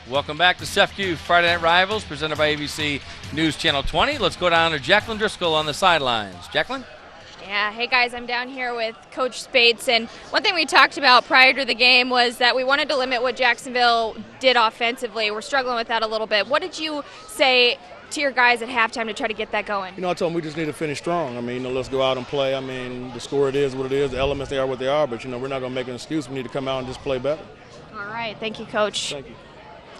Welcome back to CEFCU Friday Night Rivals, presented by ABC News Channel 20. Let's go down to Jacqueline Driscoll on the sidelines. Jacqueline? Yeah, hey guys, I'm down here with Coach Spates, and one thing we talked about prior to the game was that we wanted to limit what Jacksonville did offensively. We're struggling with that a little bit. What did you say to your guys at halftime to try to get that going? I told them we just need to finish strong. Let's go out and play. The score it is what it is. The elements, they are what they are, but, we're not going to make an excuse. We need to come out and just play better. All right, thank you, Coach. Thank you.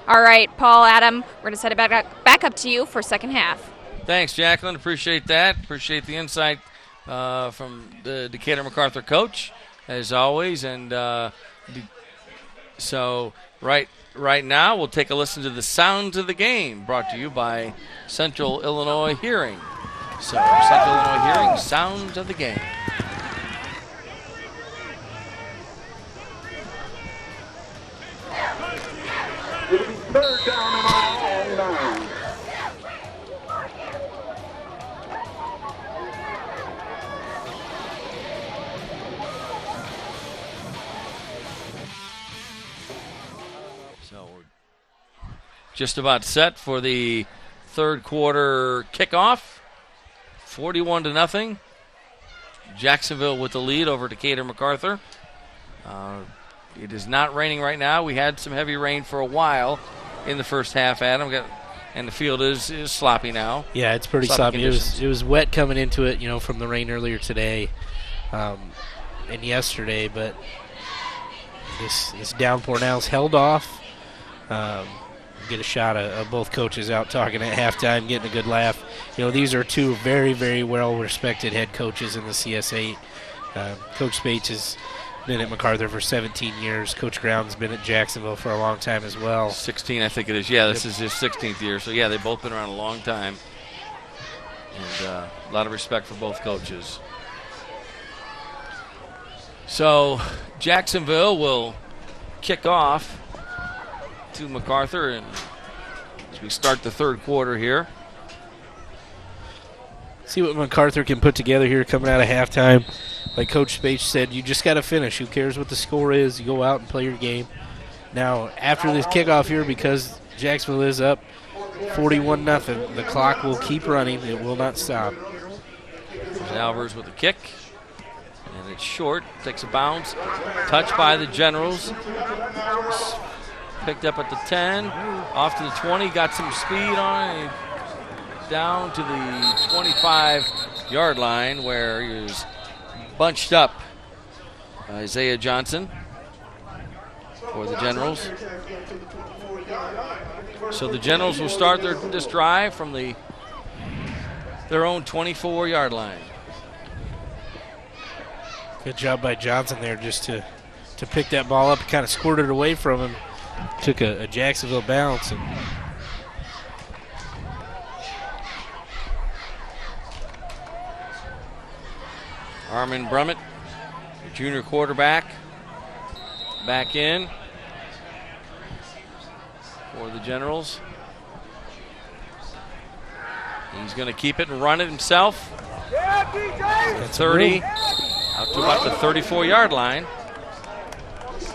All right, Paul, Adam, we're going to set it back up to you for second half. Thanks, Jacqueline. Appreciate that. Appreciate the insight from the Decatur MacArthur coach, as always. And so right now we'll take a listen to the sounds of the game, brought to you by Central Illinois Hearing. So Central Illinois Hearing, sounds of the game. Third down and all nine. So we're just about set for the third quarter kickoff. 41-0. Jacksonville with the lead over Decatur MacArthur. It is not raining right now. We had some heavy rain for a while in the first half, Adam, and the field is sloppy now. Yeah, it's pretty sloppy. It was wet coming into it, from the rain earlier today and yesterday, but this downpour now is held off. Get a shot of both coaches out talking at halftime, getting a good laugh. These are two very, very well-respected head coaches in the CS8. Coach Spates has been at MacArthur for 17 years. Coach Ground's been at Jacksonville for a long time as well. 16, I think it is. Yeah, this is his 16th year. So, yeah, they've both been around a long time. And a lot of respect for both coaches. So, Jacksonville will kick off to MacArthur and as we start the third quarter here. See what MacArthur can put together here coming out of halftime. Like Coach Spates said, you just got to finish. Who cares what the score is? You go out and play your game. Now, after this kickoff here, because Jacksonville is up 41-0, the clock will keep running. It will not stop. There's Alvarez with a kick. And it's short. Takes a bounce. Touched by the Generals. Picked up at the 10. Off to the 20. Got some speed on it. Down to the 25-yard line where he was bunched up. Isaiah Johnson for the Generals. So the Generals will start this drive from their own 24-yard line. Good job by Johnson there just to pick that ball up. Kind of squirted it away from him. Took a Jacksonville bounce. And Armin Brummett, the junior quarterback, back in for the Generals. He's going to keep it and run it himself. 30, out to about the 34-yard line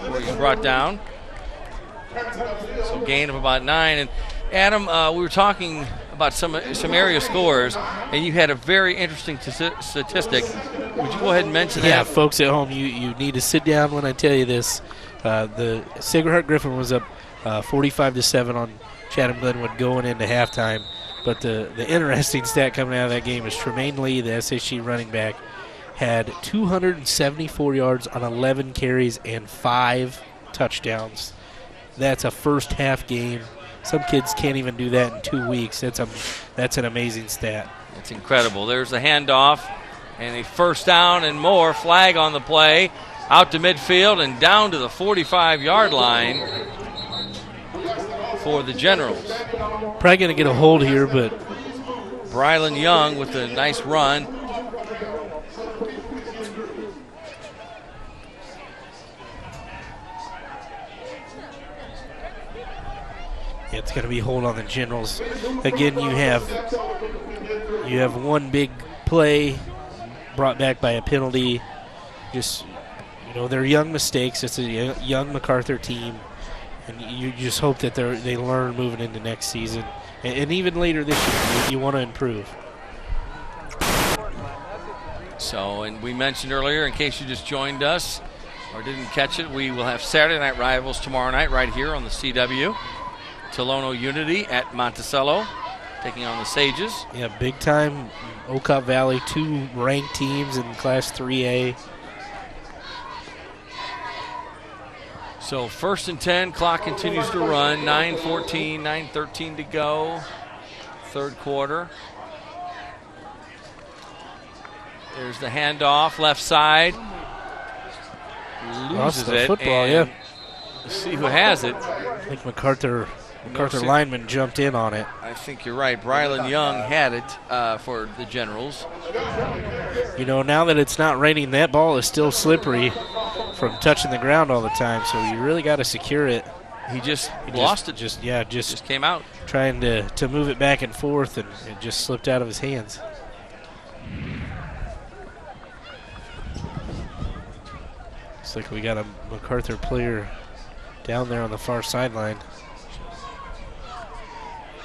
where he's brought down. So gain of about 9. And Adam, we were talking about some area scores, and you had a very interesting statistic. Would you go ahead and mention that? Yeah, folks at home, you need to sit down when I tell you this. The Sacred Heart Griffin was up 45-7 on Chatham Glenwood going into halftime. But the interesting stat coming out of that game is Tremaine Lee, the SHG running back, had 274 yards on 11 carries and 5 touchdowns. That's a first half game. Some kids can't even do that in 2 weeks. That's an amazing stat. It's incredible. There's the handoff and a first down and more. Flag on the play. Out to midfield and down to the 45-yard line for the Generals. Probably going to get a hold here, but Brylan Young with a nice run. Yeah, it's going to be a hold on the Generals. Again, you have one big play brought back by a penalty. Just, they're young mistakes. It's a young MacArthur team. And you just hope that they learn moving into next season. And even later this year, you want to improve. So, and we mentioned earlier, in case you just joined us or didn't catch it, we will have Saturday Night Rivals tomorrow night right here on the CW. Tolono Unity at Monticello taking on the Sages. Yeah, big time Ocott Valley, 2 ranked teams in Class 3A. So 1st and 10, clock continues to run, 9:14, 9:13 to go, third quarter. There's the handoff, left side. Loses the it. football, and yeah. Let's see who has it. I think MacArthur lineman jumped in on it. I think you're right. Brylan Young had it for the Generals. You know, now that it's not raining, that ball is still slippery from touching the ground all the time, so you really got to secure it. He lost it. Just Came out. Trying to move it back and forth, and it just slipped out of his hands. Looks like we got a MacArthur player down there on the far sideline.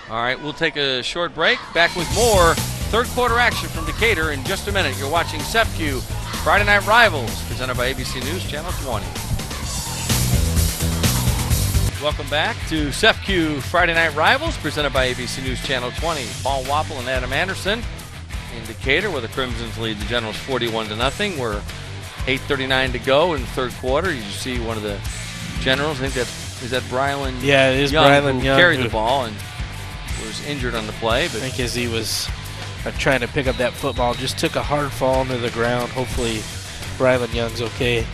All right, we'll take a short break. Back with more third quarter action from Decatur in just a minute. You're watching SEPCU Friday Night Rivals, presented by ABC News Channel 20. Welcome back to SEPCU Friday Night Rivals, presented by ABC News Channel 20. Paul Wapple and Adam Anderson in Decatur, where the Crimsons lead the Generals 41-0. We're 8:39 to go in the third quarter. You see one of the Generals. I think is that Brylan. Yeah, it is Young, Brylan who Young carried the ball and was injured on the play. But I think as he was trying to pick up that football, just took a hard fall into the ground. Hopefully, Brylan Young's okay.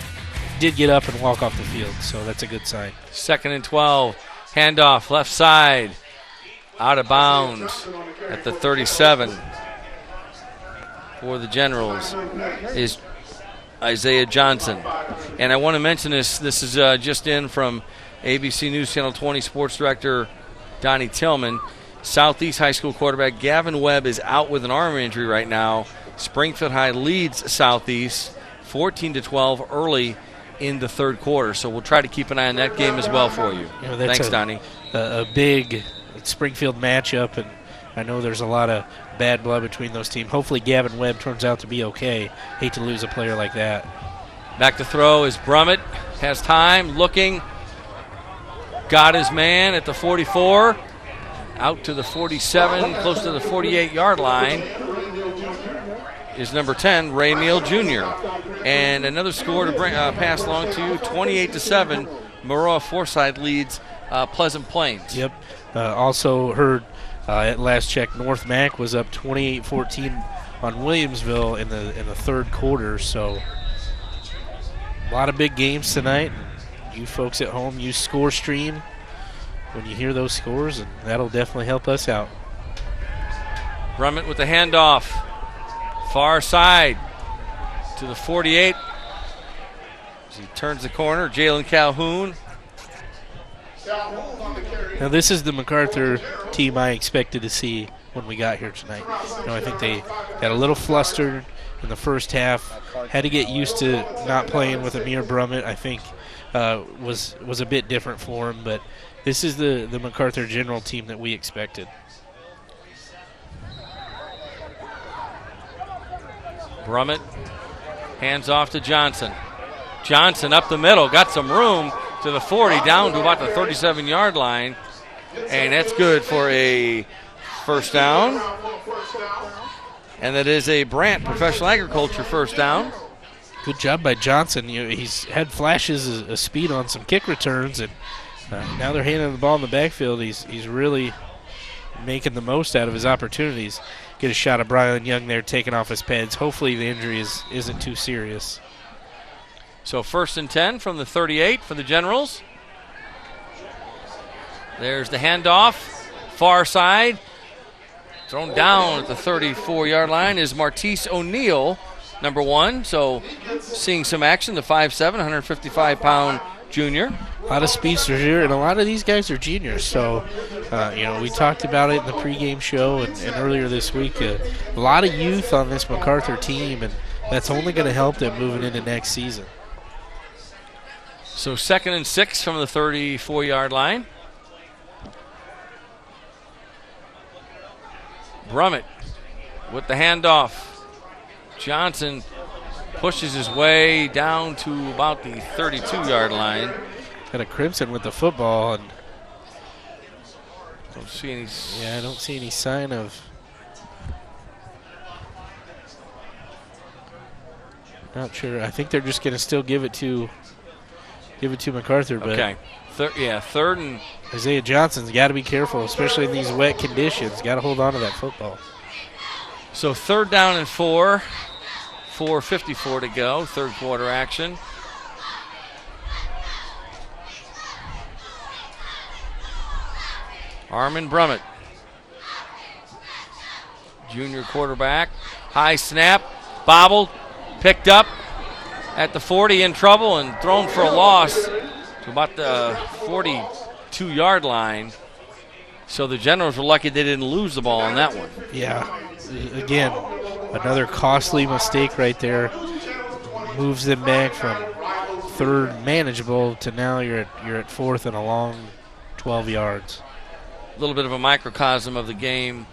Did get up and walk off the field, so that's a good sign. 2nd and 12, handoff left side, out of bounds at the 37 for the Generals is Isaiah Johnson. And I want to mention this is just in from ABC News Channel 20 Sports Director Donnie Tillman. Southeast High School quarterback Gavin Webb is out with an arm injury right now. Springfield High leads Southeast 14-12 early in the third quarter. So we'll try to keep an eye on that game as well for you. Thanks, Donnie. A big Springfield matchup, and I know there's a lot of bad blood between those teams. Hopefully Gavin Webb turns out to be okay. Hate to lose a player like that. Back to throw is Brummett. Has time, looking. Got his man at the 44. Out to the 47, close to the 48-yard line is number 10, Ray Neal Jr. And another score to bring pass along to you, 28-7. Maroa Forsyth leads Pleasant Plains. Yep. Also heard at last check, North Mac was up 28-14 on Williamsville in the third quarter. So a lot of big games tonight. You folks at home use ScoreStream when you hear those scores, and that'll definitely help us out. Brummett with the handoff. Far side to the 48. As he turns the corner, Jalen Calhoun. Now this is the MacArthur team I expected to see when we got here tonight. I think they got a little flustered in the first half. Had to get used to not playing with Amir Brummett. I think was a bit different for him, but this is the MacArthur General team that we expected. Brummett hands off to Johnson. Johnson up the middle, got some room to the 40, down to about the 37-yard line, and that's good for a first down. And that is a Brant Professional Agriculture first down. Good job by Johnson. He's had flashes of speed on some kick returns, and now they're handing the ball in the backfield. He's really making the most out of his opportunities. Get a shot of Brylan Young there taking off his pads. Hopefully the injury isn't too serious. So 1st and 10 from the 38 for the Generals. There's the handoff. Far side. Thrown down at the 34-yard line is Martise O'Neill, number 1. So seeing some action, the 5'7", 155-pound junior. A lot of speedsters here, and a lot of these guys are juniors. So, we talked about it in the pregame show and earlier this week. A lot of youth on this MacArthur team, and that's only going to help them moving into next season. So 2nd and 6 from the 34-yard line. Brummett with the handoff. Johnson pushes his way down to about the 32-yard line. Got a Crimson with the football, and don't see any. Yeah, I don't see any sign of. Not sure. I think they're just going to still give it to MacArthur. But okay. Third and. Isaiah Johnson's got to be careful, especially in these wet conditions. Got to hold on to that football. So 3rd down and 4. 4:54 to go. Third quarter action. Armin Brummett, junior quarterback. High snap, bobbled, picked up at the 40, in trouble, and thrown for a loss to about the 42-yard line. So the Generals were lucky they didn't lose the ball on that one. Yeah, again, another costly mistake right there. Moves them back from 3rd manageable to now you're at 4th and a long 12 yards. A little bit of a microcosm of the game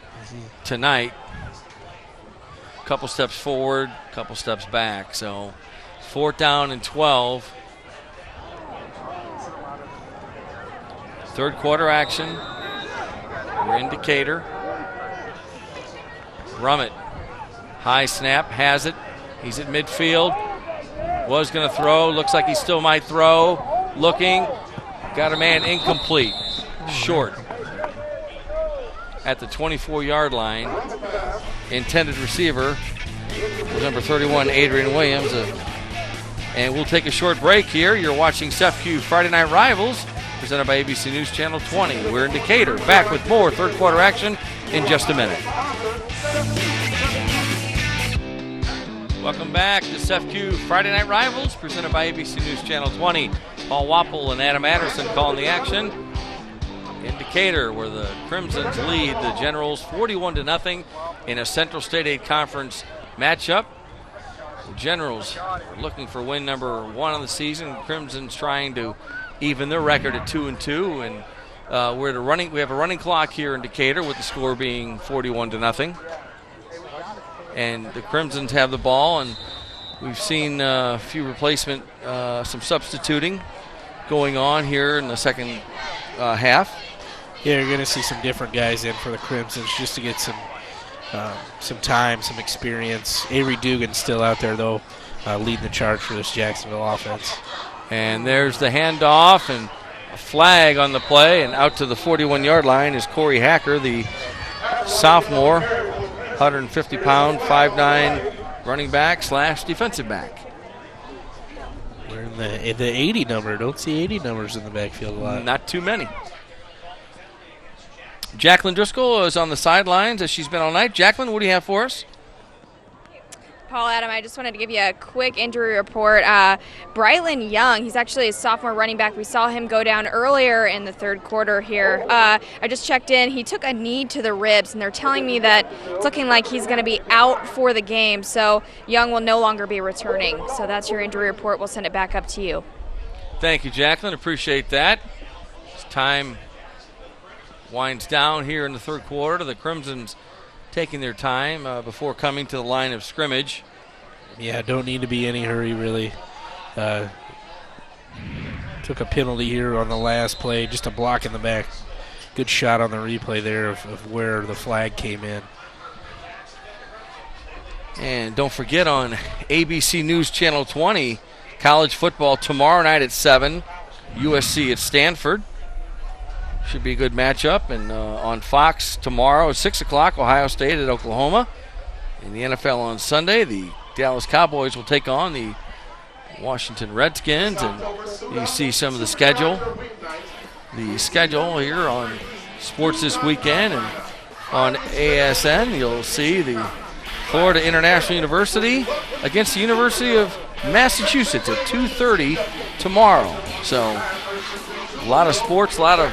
tonight. A couple steps forward, a couple steps back. So 4th down and 12. Third quarter action. We're in Decatur. Brummett, high snap, has it. He's at midfield. Was going to throw. Looks like he still might throw. Looking. Got a man incomplete. Short. At the 24-yard line. Intended receiver was number 31, Adrian Williams. And we'll take a short break here. You're watching CEFCU Friday Night Rivals, presented by ABC News Channel 20. We're in Decatur. Back with more third quarter action in just a minute. Welcome back to CEFCU Friday Night Rivals, presented by ABC News Channel 20. Paul Wappel and Adam Anderson calling the action. In Decatur, where the Crimsons lead the Generals 41-0 in a Central State 8 Conference matchup. The Generals are looking for win number 1 of the season. Crimsons trying to even their record at 2-2, and we have a running clock here in Decatur with the score being 41-0. And the Crimsons have the ball, and we've seen a few replacement, some substituting going on here in the second half. Yeah, you're going to see some different guys in for the Crimsons just to get some time, some experience. Avery Dugan's still out there, though, leading the charge for this Jacksonville offense. And there's the handoff and a flag on the play, and out to the 41-yard line is Corey Hacker, the sophomore, 150-pound, 5'9" running back / defensive back. We're in the 80 number. Don't see 80 numbers in the backfield a lot. Not too many. Jacqueline Driscoll is on the sidelines as she's been all night. Jacqueline, what do you have for us? Paul, Adam, I just wanted to give you a quick injury report. Brylan Young, he's actually a sophomore running back. We saw him go down earlier in the third quarter here. I just checked in. He took a knee to the ribs, and they're telling me that it's looking like he's going to be out for the game. So Young will no longer be returning. So that's your injury report. We'll send it back up to you. Thank you, Jacqueline. Appreciate that. As time winds down here in the third quarter, the Crimsons taking their time before coming to the line of scrimmage. Yeah, don't need to be any hurry, really. Took a penalty here on the last play, just a block in the back. Good shot on the replay there of where the flag came in. And don't forget, on ABC News Channel 20, college football tomorrow night at 7, USC at Stanford. Should be a good matchup. And on Fox tomorrow at 6 o'clock, Ohio State at Oklahoma. In the NFL on Sunday, the Dallas Cowboys will take on the Washington Redskins. And you see some of the schedule. The schedule here on Sports This Weekend. And on ASN, you'll see the Florida International University against the University of Massachusetts at 2:30 tomorrow. So a lot of sports, a lot of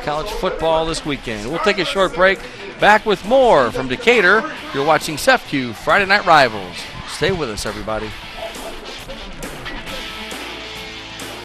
college football this weekend. We'll take a short break. Back with more from Decatur. You're watching CEFCU Friday Night Rivals. Stay with us, everybody.